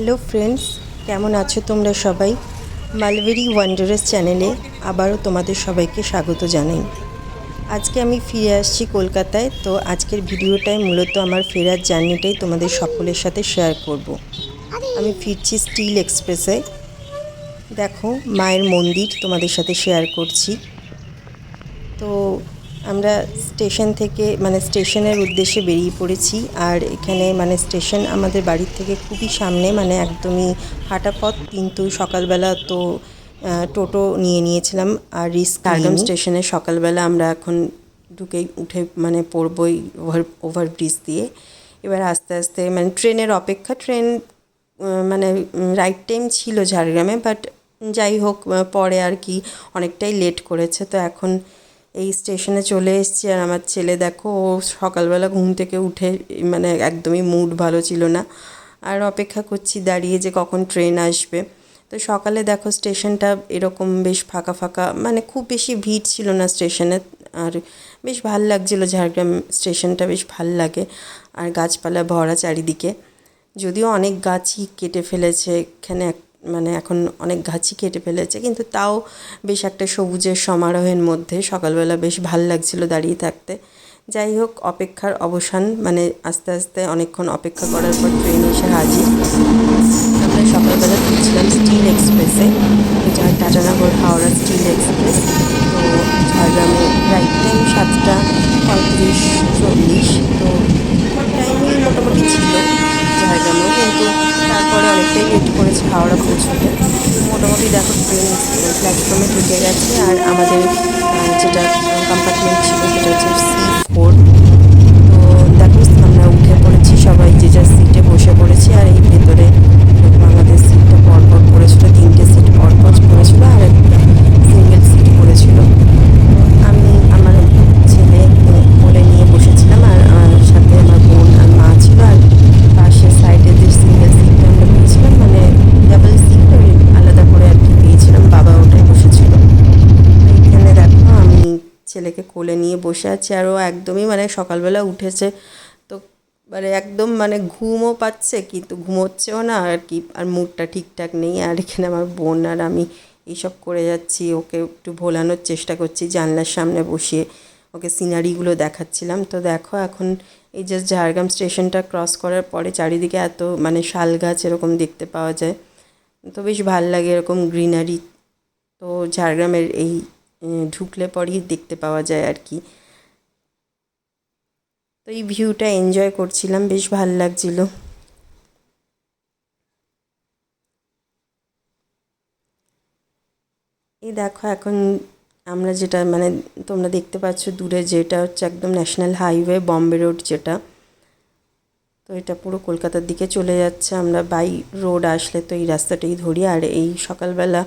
Hello friends, কেমন আছো তোমরা সবাই? মালবেরি ওয়ান্ডারার্স চ্যানেলে আবারও তোমাদের সবাইকে স্বাগত জানাই। আজকে আমি ফিরে আসছি কলকাতায়। তো আজকের ভিডিওটায় মূলত আমার ফেরার জার্নিটাই তোমাদের সকলের সাথে শেয়ার করব। আমি ফিরছি স্টিল এক্সপ্রেসে। দেখো, মায়ের মন্দির তোমাদের সাথে শেয়ার করছি। তো আমরা স্টেশন থেকে স্টেশনের উদ্দেশ্যে বেরিয়ে পড়েছি। আর এখানে স্টেশন আমাদের বাড়ির থেকে খুবই সামনে, একদমই হাঁটা পথ। কিন্তু সকালবেলা তো টোটো নিয়েছিলাম আর রিস্ক ঝাড়গ্রাম স্টেশনে সকালবেলা আমরা এখন উঠে পড়বই ওভারব্রিজ দিয়ে। এবার আস্তে আস্তে ট্রেনের অপেক্ষা। ট্রেন রাইট টাইম ছিল ঝাড়গ্রামে, বাট যাই হোক পরে আর কি অনেকটাই লেট করেছে। তো এখন এই স্টেশনে চলে এসেছি। আর আমার ছেলে দেখো, ও সকালবেলা ঘুম থেকে উঠে একদমই মুড ভালো ছিল না। আর অপেক্ষা করছি দাঁড়িয়ে যে কখন ট্রেন আসবে। তো সকালে দেখো স্টেশনটা এরকম বেশ ফাঁকা ফাঁকা, খুব বেশি ভিড় ছিল না স্টেশনে। আর বেশ ভাল লাগছিলো, ঝাড়গ্রাম স্টেশনটা বেশ ভাল লাগে। আর গাছপালা ভরা চারিদিকে, যদিও অনেক গাছই কেটে ফেলেছে এখানে, এখন অনেক গাছই কেটে ফেলেছে, কিন্তু তাও বেশ একটা সবুজের সমারোহের মধ্যে সকালবেলা বেশ ভাল লাগছিল দাঁড়িয়ে থাকতে। যাই হোক, অপেক্ষার অবসান, আস্তে আস্তে অনেকক্ষণ অপেক্ষা করার পর ট্রেন এসে হাজির। আমরা সকালবেলা ফিরছিলাম স্টিল এক্সপ্রেসে, এটা টাটানগর হাওড়া স্টিল এক্সপ্রেস। তো ঝাড়গ্রামে রাইট টাইম 7:35-40। তো টাইমই মোটামুটি ছিল ঝাড়গ্রামেও, কিন্তু তারপরে অনেকটাই লেট করেছে হাওড়া পৌঁছতে। মোটামুটি দেখো ট্রেন প্ল্যাটফর্মে ঢুকে গেছে। আর আমাদের যেটা কম্পার্টমেন্ট ছিল সেটা হচ্ছে C4। তো দেখো আমরা উঠে পড়েছি, সবাই যে যার সিটে বসে পড়েছি। আর এই ভেতরে আমাদের সিটটা পরপর পড়েছিল, 3টে সিট পরপর পড়েছিল আর একটা সিঙ্গেল সিট পড়েছিল। আমি আমার ছেলে কোলে নিয়ে বসেছিলাম, আর আমার সাথে আমার বোন আর মা ছিল। আর পাশের সাইডে যে সিঙ্গেল সিটটা আমরা পেয়েছিলাম, ডাবল সিট ওই আলাদা করে আর কি পেয়েছিলাম, বাবা ওটাই বসেছিল। এইখানে দেখো আমি ছেলেকে কোলে নিয়ে বসে আছি, আর ও একদমই সকালবেলা উঠেছে। তো একদম ঘুমও পাচ্ছে, কিন্তু ঘুমোচ্ছেও না আর কি, আর মুডটা ঠিকঠাক নেই। আর এখানে আমার বোন আর আমি এইসব করে যাচ্ছি, ওকে একটু ভোলানোর চেষ্টা করছি, জানলার সামনে বসিয়ে ওকে সিনারিগুলো দেখাচ্ছিলাম। তো দেখো এখন এই যে ঝাড়গ্রাম স্টেশনটা ক্রস করার পরে চারিদিকে এত শাল গাছ এরকম দেখতে পাওয়া যায়। তো বেশ ভাল লাগে এরকম গ্রিনারি। তো ঝাড়গ্রামের এই ঢুকলে পরেই দেখতে পাওয়া যায় আর কি। তো এই ভিউটা এনজয় করছিলাম, বেশ ভাল লাগছিল। এই দেখো এখন আমরা যেটা তোমরা দেখতে পাচ্ছ দূরে, যেটা হচ্ছে একদম ন্যাশনাল হাইওয়ে বম্বে রোড যেটা। তো এটা পুরো কলকাতার দিকে চলে যাচ্ছে। আমরা বাই রোড আসলে তো এই রাস্তাটাই ধরি। আর এই সকালবেলা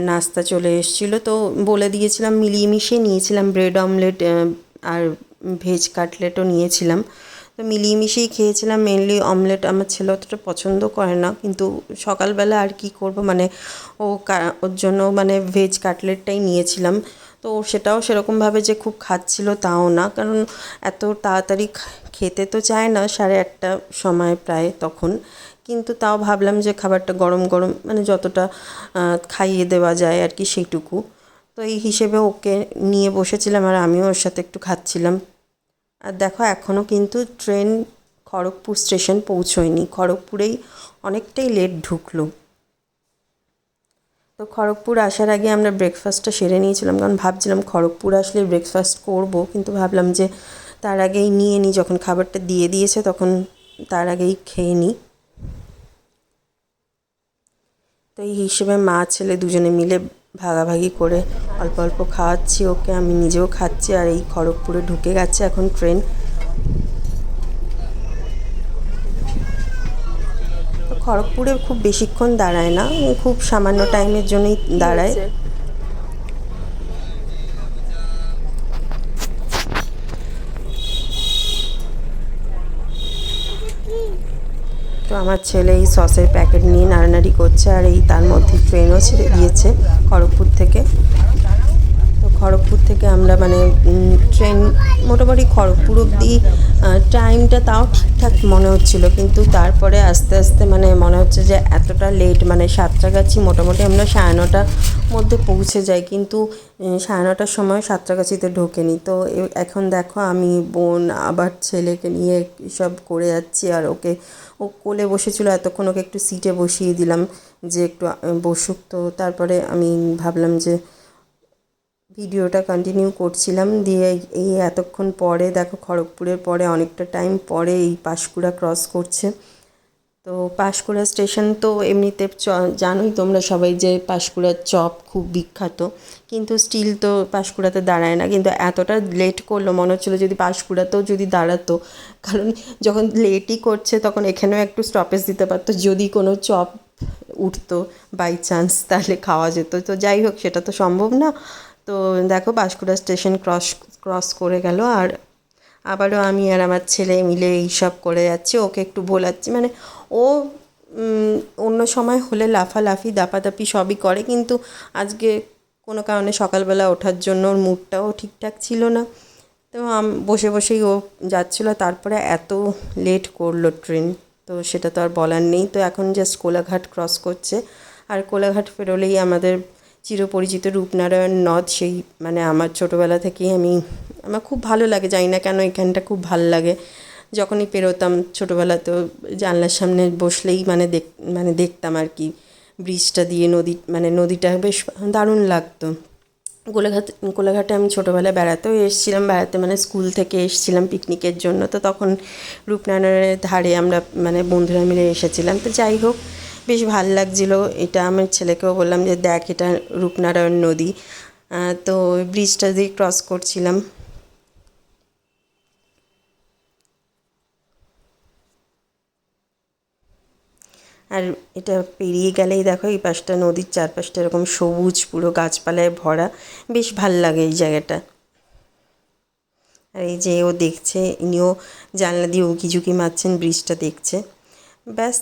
নাস্তা চলে এসেছিলো, তো বলে দিয়েছিলাম, মিলিয়ে মিশিয়ে নিয়েছিলাম। ব্রেড অমলেট আর ভেজ কাটলেটও নিয়েছিলাম। তো মিলিয়ে মিশিয়েই খেয়েছিলাম। মেনলি অমলেট আমার ছেলে অতটা পছন্দ করে না, কিন্তু সকালবেলা আর কি করব, ওর জন্য ভেজ কাটলেটটাই নিয়েছিলাম। তো সেটাও সেরকমভাবে যে খুব খাচ্ছিল তাও না, কারণ এত তাড়াতাড়ি খেতে তো চায় না, 1:30 সময় প্রায় তখন। কিন্তু তাও ভাবলাম যে খাবারটা গরম গরম যতটা খাইয়ে দেওয়া যায় আর কি সেইটুকু। তো এই হিসেবে ওকে নিয়ে বসেছিলাম, আর আমিও ওর সাথে একটু খাচ্ছিলাম। আর দেখো এখনও কিন্তু ট্রেন খড়গপুর স্টেশন পৌঁছয়নি, খড়গপুরেই অনেকটাই লেট ঢুকলো। তো খড়গপুর আসার আগে আমরা ব্রেকফাস্টটা সেরে নিয়েছিলাম, কারণ ভাবছিলাম খড়গপুর আসলে ব্রেকফাস্ট করব, কিন্তু ভাবলাম যে তার আগেই নিয়ে নিই, যখন খাবারটা দিয়ে দিয়েছে তখন তার আগেই খেয়ে নিই। তো এই হিসেবে মা ছেলে দুজনে মিলে ভাগাভাগি করে অল্প অল্প খাওয়াচ্ছি ওকে, আমি নিজেও খাচ্ছি। আর এই খড়গপুরে ঢুকে গেছে এখন ট্রেন। তো খড়গপুরে খুব বেশিক্ষণ দাঁড়ায় না, খুব সামান্য টাইমের জন্যই দাঁড়ায়। তো আমার ছেলে এই সসের প্যাকেট নিয়ে নাড়ানাড়ি করছে, আর এই তার মধ্যে ট্রেনও ছেড়ে দিয়েছে খড়গপুর থেকে। তো খড়গপুর থেকে আমরা মানে ট্রেন মোটামুটি খড়গপুর অবধি টাইমটা তাও ঠিকঠাক মনে হচ্ছিলো, কিন্তু তারপরে আস্তে আস্তে মানে মনে হচ্ছে যে এতটা লেট, মানে সাঁতরাগাছি মোটামুটি আমরা 9:30টার মধ্যে পৌঁছে যাই, কিন্তু 9:30টার সময় সাঁতরাগাছিতে ঢোকেনি। তো এখন দেখো আমি বোন আবার ছেলেকে নিয়ে সব করে যাচ্ছি, আর ও কোলে বসেছিল এতক্ষণ, ওকে একটু সিটে বসিয়ে দিলাম যে একটু বসুক। তো তারপরে আমি ভাবলাম যে ভিডিওটা কন্টিনিউ করছিলাম, দিয়ে এই এতক্ষণ পরে দেখো খড়গপুরের পরে অনেকটা টাইম পরে এই পাঁশকুড়া ক্রস করছে। তো পাঁশকুড়া স্টেশন তো এমনিতে জানোই তোমরা সবাই যে পাঁশকুড়ার চপ খুব বিখ্যাত, কিন্তু স্টিল তো পাঁশকুড়াতে দাঁড়ায় না, কিন্তু এতটা লেট করলো মনে হচ্ছিলো যদি পাঁশকুড়াতেও যদি দাঁড়াতো, কারণ যখন লেটই করছে তখন এখানেও একটু স্টপেজ দিতে পারতো, যদি কোনো চপ উঠতো বাই চান্স তাহলে খাওয়া যেত। তো যাই হোক, সেটা তো সম্ভব না। তো দেখো পাঁশকুড়া স্টেশন ক্রস করে গেল, আর আবারও আমি আর আমার ছেলে মিলে এইসব করে যাচ্ছি, ওকে একটু বোলাচ্ছি, মানে ও অন্য সময় হলে লাফালাফি দাপাদাপি সবই করে, কিন্তু আজকে কোনো কারণে সকালবেলা ওঠার জন্য ওর মুডটাও ঠিকঠাক ছিল না। তো বসে বসেই ও যাচ্ছিলো, তারপরে এত লেট করলো ট্রেন, তো সেটা তো আর বলার নেই। তো এখন জাস্ট কোলাঘাট ক্রস করছে, আর কোলাঘাট পেরোলেই আমাদের চিরপরিচিত রূপনারায়ণ নদ, সেই মানে আমার ছোটোবেলা থেকেই আমার খুব ভালো লাগে, জানি না কেন এখানটা খুব ভালো লাগে। যখনই পেরোতাম ছোটোবেলাতেও জানলার সামনে বসলেই মানে দেখতাম আর কি ব্রিজটা দিয়ে নদীটা বেশ দারুণ লাগতো। কোলাঘাটে আমি ছোটোবেলায় বেড়াতেও এসেছিলাম, মানে স্কুল থেকে এসেছিলাম পিকনিকের জন্য, তো তখন রূপনারায়ণের ধারে আমরা মানে বন্ধুরা মিলে এসেছিলাম। তো যাই হোক, বেশ ভালো লাগছিলো। এটা আমার ছেলেকেও বললাম যে দেখ, এটা রূপনারায়ণ নদী। তো ব্রিজটা দিয়ে ক্রস করছিলাম। আর এটা পেরিয়ে গেলেই দেখো এই পাশটা নদীর চারপাশটা এরকম সবুজ পুরো গাছপালায় ভরা, বেশ ভাল লাগে এই জায়গাটা। আর এই যে ও দেখছে, ইনিও জানলা দিয়ে উঁকিঝুঁকি মারছেন, ব্রিজটা দেখছে। ব্যাস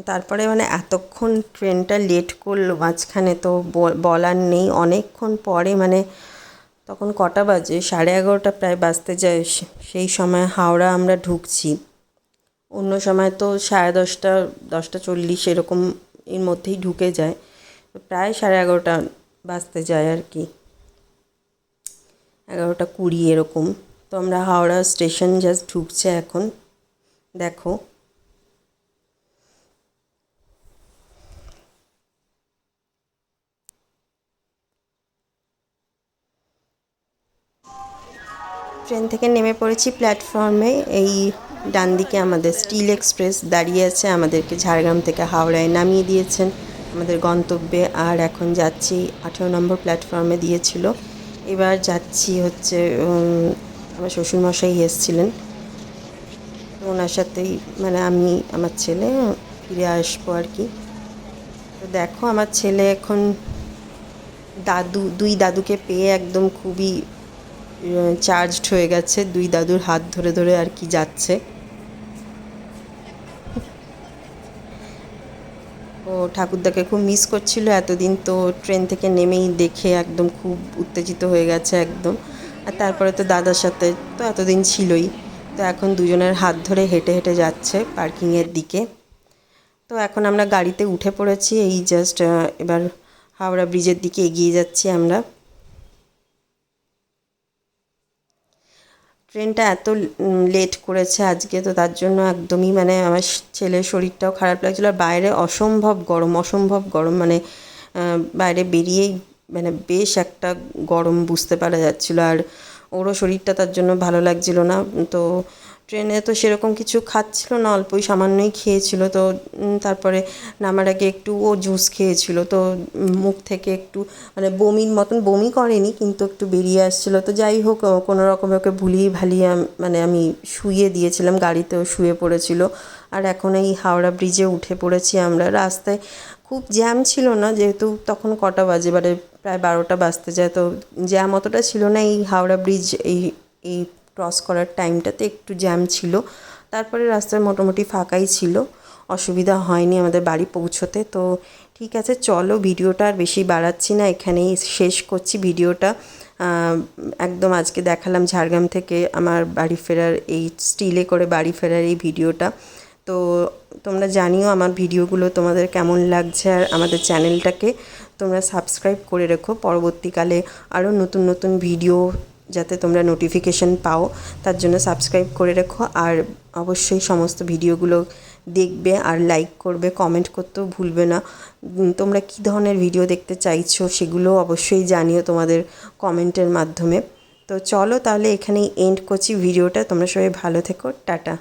তারপরে মানে এতক্ষণ ট্রেনটা লেট করলো মাঝখানে, তো বলার নেই। অনেকক্ষণ পরে মানে তখন কটা বাজে, 11:30 প্রায় বাজতে যায়, সেই সময় হাওড়া আমরা ঢুকছি। অন্য সময় তো 10:30, 10:40 এরকম এর মধ্যেই ঢুকে যায়, প্রায় 11:30 বাজতে যায় আর কি, 11:20 এরকম। তো আমরা হাওড়া স্টেশন জাস্ট ঢুকছে এখন, দেখো। ট্রেন থেকে নেমে পড়েছি প্ল্যাটফর্মে। এই ডান দিকে আমাদের স্টিল এক্সপ্রেস দাঁড়িয়ে আছে, আমাদেরকে ঝাড়গ্রাম থেকে হাওড়ায় নামিয়ে দিয়েছেন আমাদের গন্তব্যে। আর এখন যাচ্ছি 18 নম্বর প্ল্যাটফর্মে দিয়েছিল। এবার যাচ্ছি হচ্ছে আমার শ্বশুরমশাই এসেছিলেন, তো ওনার সাথেই মানে আমি আমার ছেলে ফিরে আসবো আর কি। তো দেখো আমার ছেলে এখন দুই দাদুকে পেয়ে একদম খুবই চার্জড হয়ে গেছে, দুই দাদুর হাত ধরে ধরে আর কি যাচ্ছে। ও ঠাকুরদাকে খুব মিস করছিল এতদিন, তো ট্রেন থেকে নেমেই দেখে একদম খুব উত্তেজিত হয়ে গেছে একদম। আর তারপরে তো দাদার সাথে তো এতদিন ছিলই, তো এখন দুজনের হাত ধরে হেঁটে হেঁটে যাচ্ছে পার্কিংয়ের দিকে। তো এখন আমরা গাড়িতে উঠে পড়েছি, এই জাস্ট এবার হাওড়া ব্রিজের দিকে এগিয়ে যাচ্ছি আমরা। ট্রেনটা এত লেট করেছে আজকে, তো তার জন্য একদমই মানে আমার ছেলের শরীরটাও খারাপ লাগছিলো। আর বাইরে অসম্ভব গরম, মানে বাইরে বেরিয়েই মানে বেশ একটা গরম বুঝতে পারা যাচ্ছিলো, আর ওরও শরীরটা তার জন্য ভালো লাগছিলো না। তো ট্রেনে তো সেরকম কিছু খাচ্ছিল না, অল্পই সামান্যই খেয়েছিল। তো তারপরে নামার আগে একটু ও জুস খেয়েছিল, তো মুখ থেকে একটু মানে বমির মতন, বমি করেনি কিন্তু একটু বেরিয়ে আসছিলো। তো যাই হোক, কোনো রকমে ওকে ভুলিয়ে ভালিয়ে মানে আমি শুইয়ে দিয়েছিলাম, গাড়িতেও শুয়ে পড়েছিল। আর এখন এই হাওড়া ব্রিজে উঠে পড়েছি আমরা। রাস্তায় খুব জ্যাম ছিল না, যেহেতু তখন কটা বাজে, এবারে প্রায় 12টা বাজতে যায়, তো জ্যাম অতটা ছিল না। এই হাওড়া ব্রিজ এই ক্রস করার টাইমটাতে একটু জ্যাম ছিল, তারপরে রাস্তার মোটামুটি ফাঁকাই ছিল, অসুবিধা হয়নি আমাদের বাড়ি পৌঁছোতে। তো ঠিক আছে, চলো ভিডিওটা আর বেশি বাড়াচ্ছি না, এখানেই শেষ করছি ভিডিওটা। একদম আজকে দেখালাম ঝাড়গ্রাম থেকে আমার বাড়ি ফেরার, এই স্টিলে করে বাড়ি ফেরার এই ভিডিওটা। তো তোমরা জানিও আমার ভিডিওগুলো তোমাদের কেমন লাগছে, আর আমাদের চ্যানেলটাকে তোমরা সাবস্ক্রাইব করে রেখো, পরবর্তীকালে আরও নতুন নতুন ভিডিও যাতে তোমরা নোটিফিকেশন পাও তার জন্য সাবস্ক্রাইব করে রেখো। আর অবশ্যই সমস্ত ভিডিওগুলো দেখবে আর লাইক করবে, কমেন্ট করতেও ভুলবে না। তোমরা কী ধরনের ভিডিও দেখতে চাইছো সেগুলো অবশ্যই জানিও তোমাদের কমেন্টের মাধ্যমে। তো চলো তাহলে এখানেই এন্ড করছি ভিডিওটা। তোমরা সবাই ভালো থেকো, টাটা।